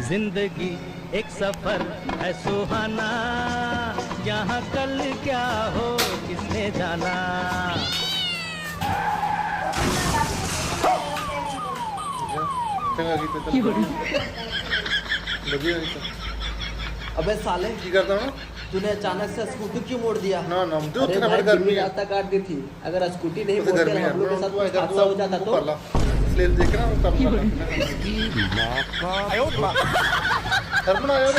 जिंदगी एक सफर है सुहाना, यहाँ कल क्या हो किसने जाना। अबे साले की करता हूँ तूने अचानक से स्कूटी क्यों मोड़ दिया? ना ना मुझे अरे उतना भाई बड़ी गर्मी गर्मी है। रास्ता काट दी थी, अगर स्कूटी नहीं मुझे मोड़ते गर्मी है हम लोग के साथ कुछ हादसा हो जाता तो। इसलिए देख रहा हूँ तब सरपना आया